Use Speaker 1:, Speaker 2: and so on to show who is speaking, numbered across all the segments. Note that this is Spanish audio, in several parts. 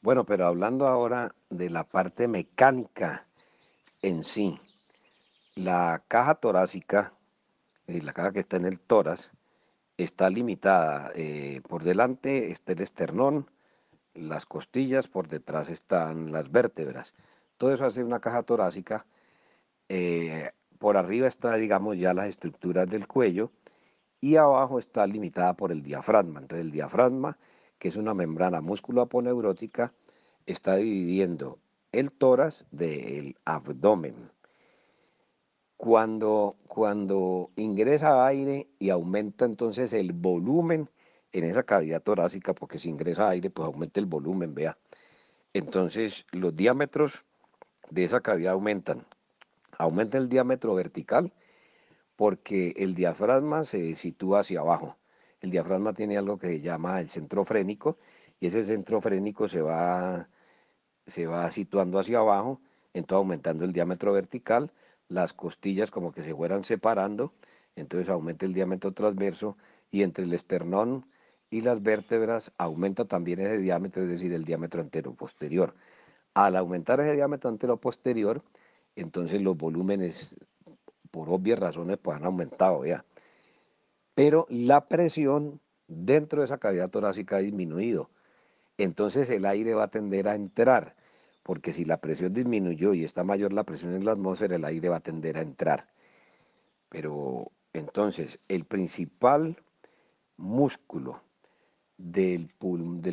Speaker 1: Bueno, pero hablando ahora de la parte mecánica en sí, la caja torácica, la caja que está en el tórax, está limitada. Por delante está el esternón, las costillas, por detrás están las vértebras. Todo eso hace una caja torácica. Por arriba está, digamos, ya las estructuras del cuello y abajo está limitada por el diafragma. Entonces el diafragma, que es una membrana músculo-aponeurótica, está dividiendo el tórax del abdomen. Cuando ingresa aire y aumenta entonces el volumen en esa cavidad torácica, porque si ingresa aire, pues aumenta el volumen, vea. Entonces los diámetros de esa cavidad aumentan. Aumenta el diámetro vertical porque el diafragma se sitúa hacia abajo. El diafragma tiene algo que se llama el centro frénico y ese centro frénico se va situando hacia abajo, entonces aumentando el diámetro vertical, las costillas como que se fueran separando, entonces aumenta el diámetro transverso y entre el esternón y las vértebras aumenta también ese diámetro, es decir, el diámetro anteroposterior. Al aumentar ese diámetro anteroposterior, entonces los volúmenes, por obvias razones, pues han aumentado, ya. Pero la presión dentro de esa cavidad torácica ha disminuido. Entonces el aire va a tender a entrar, porque si la presión disminuyó y está mayor la presión en la atmósfera, el aire va a tender a entrar. Pero entonces el principal músculo de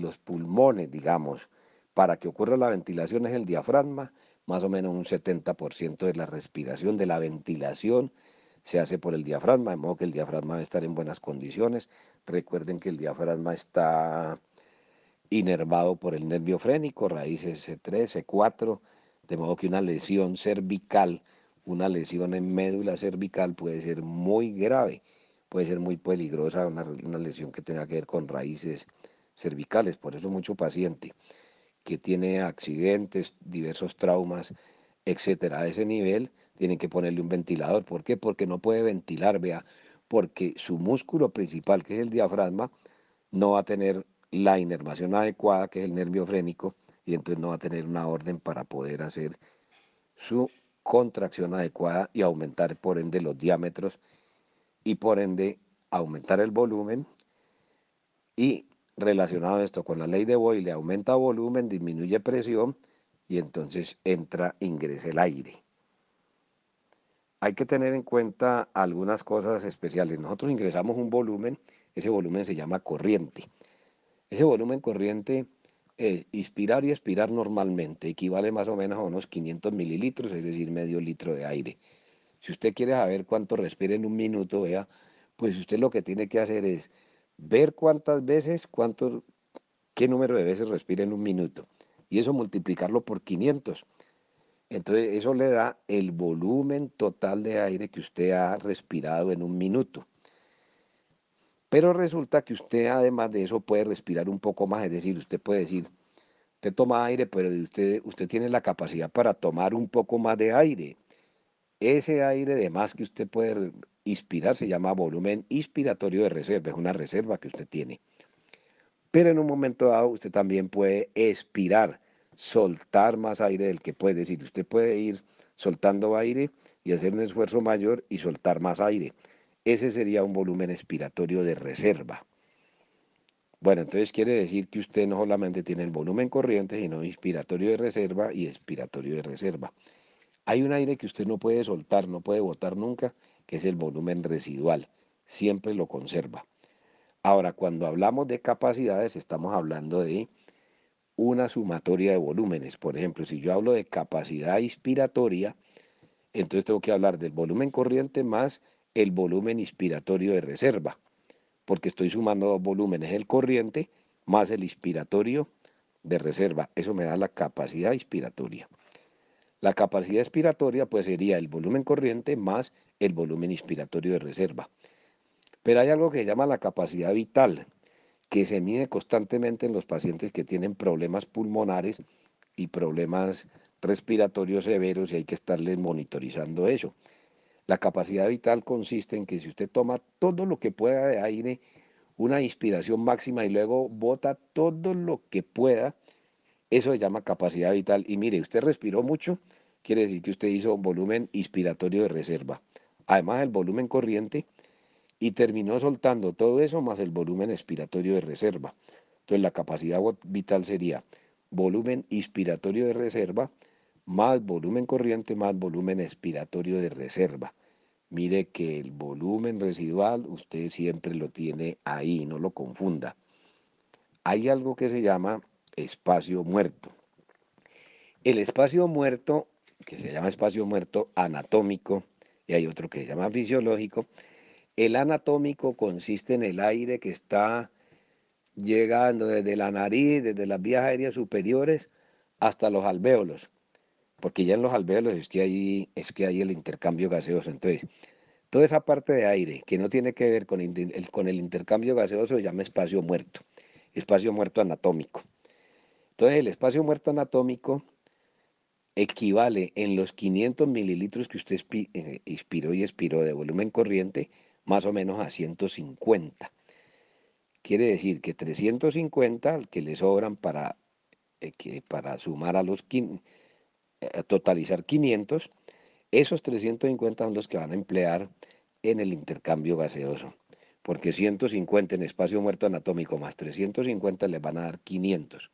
Speaker 1: los pulmones, digamos, para que ocurra la ventilación es el diafragma, más o menos un 70% de la respiración, de la ventilación, se hace por el diafragma, de modo que el diafragma debe estar en buenas condiciones. Recuerden que el diafragma está inervado por el nervio frénico, raíces C3, C4, de modo que una lesión cervical, una lesión en médula cervical puede ser muy grave, puede ser muy peligrosa, una lesión que tenga que ver con raíces cervicales. Por eso mucho paciente que tiene accidentes, diversos traumas, etcétera, a ese nivel, tienen que ponerle un ventilador. ¿Por qué? Porque no puede ventilar, vea, porque su músculo principal, que es el diafragma, no va a tener la inervación adecuada, que es el nervio frénico, y entonces no va a tener una orden para poder hacer su contracción adecuada y aumentar por ende los diámetros y por ende aumentar el volumen y relacionado esto con la ley de Boyle, aumenta volumen, disminuye presión y entonces ingresa el aire. Hay que tener en cuenta algunas cosas especiales. Nosotros ingresamos un volumen, ese volumen se llama corriente. Ese volumen corriente, inspirar y expirar normalmente, equivale más o menos a unos 500 mililitros, es decir, medio litro de aire. Si usted quiere saber cuánto respira en un minuto, vea, pues usted lo que tiene que hacer es ver cuántas veces, qué número de veces respira en un minuto, y eso multiplicarlo por 500. Entonces, eso le da el volumen total de aire que usted ha respirado en un minuto. Pero resulta que usted además de eso puede respirar un poco más, es decir, usted puede decir, usted toma aire, pero usted tiene la capacidad para tomar un poco más de aire. Ese aire de más que usted puede inspirar se llama volumen inspiratorio de reserva, es una reserva que usted tiene. Pero en un momento dado usted también puede expirar, soltar más aire del que puede. Es decir, usted puede ir soltando aire y hacer un esfuerzo mayor y soltar más aire. Ese sería un volumen expiratorio de reserva. Bueno, entonces quiere decir que usted no solamente tiene el volumen corriente, sino inspiratorio de reserva y expiratorio de reserva. Hay un aire que usted no puede soltar, no puede botar nunca, que es el volumen residual. Siempre lo conserva. Ahora, cuando hablamos de capacidades, estamos hablando de una sumatoria de volúmenes. Por ejemplo, si yo hablo de capacidad inspiratoria, entonces tengo que hablar del volumen corriente más el volumen inspiratorio de reserva, porque estoy sumando dos volúmenes, el corriente más el inspiratorio de reserva. Eso me da la capacidad inspiratoria. La capacidad expiratoria pues sería el volumen corriente más el volumen inspiratorio de reserva. Pero hay algo que se llama la capacidad vital, que se mide constantemente en los pacientes que tienen problemas pulmonares y problemas respiratorios severos y hay que estarles monitorizando eso. La capacidad vital consiste en que si usted toma todo lo que pueda de aire, una inspiración máxima y luego bota todo lo que pueda, Eso se llama capacidad vital. Y mire, usted respiró mucho, quiere decir que usted hizo un volumen inspiratorio de reserva. Además del volumen corriente, y terminó soltando todo eso más el volumen expiratorio de reserva. Entonces la capacidad vital sería volumen inspiratorio de reserva más volumen corriente más volumen expiratorio de reserva. Mire que el volumen residual usted siempre lo tiene ahí, no lo confunda. Hay algo que se llama espacio muerto. El espacio muerto, que se llama espacio muerto anatómico, y hay otro que se llama fisiológico. El anatómico consiste en el aire que está llegando desde la nariz, desde las vías aéreas superiores hasta los alvéolos, porque ya en los alvéolos es que hay el intercambio gaseoso. Entonces, toda esa parte de aire que no tiene que ver con el intercambio gaseoso se llama espacio muerto anatómico. Entonces, el espacio muerto anatómico equivale en los 500 mililitros que usted inspiró y expiró de volumen corriente, más o menos a 150. Quiere decir que 350 que le sobran para sumar totalizar 500, esos 350 son los que van a emplear en el intercambio gaseoso, porque 150 en espacio muerto anatómico más 350 le van a dar 500.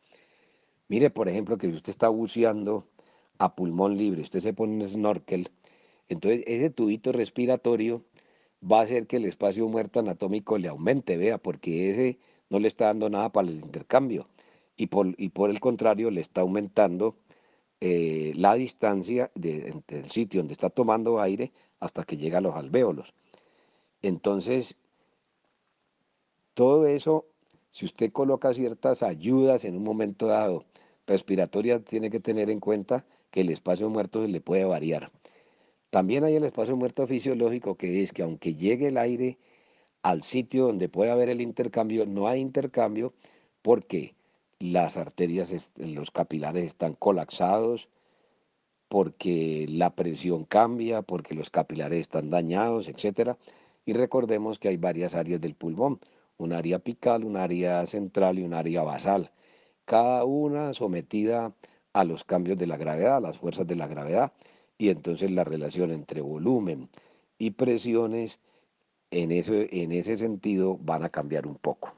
Speaker 1: Mire, por ejemplo, que si usted está buceando a pulmón libre, usted se pone un snorkel, entonces ese tubito respiratorio va a hacer que el espacio muerto anatómico le aumente, vea, porque ese no le está dando nada para el intercambio y por el contrario le está aumentando la distancia entre el sitio donde está tomando aire hasta que llega a los alvéolos. Entonces, todo eso, si usted coloca ciertas ayudas en un momento dado, respiratorias, tiene que tener en cuenta que el espacio muerto se le puede variar. También hay el espacio muerto fisiológico, que es que aunque llegue el aire al sitio donde puede haber el intercambio, no hay intercambio porque las arterias, los capilares están colapsados, porque la presión cambia, porque los capilares están dañados, etcétera. Y recordemos que hay varias áreas del pulmón, un área apical, un área central y un área basal, cada una sometida a los cambios de la gravedad, a las fuerzas de la gravedad, y entonces la relación entre volumen y presiones en ese sentido van a cambiar un poco.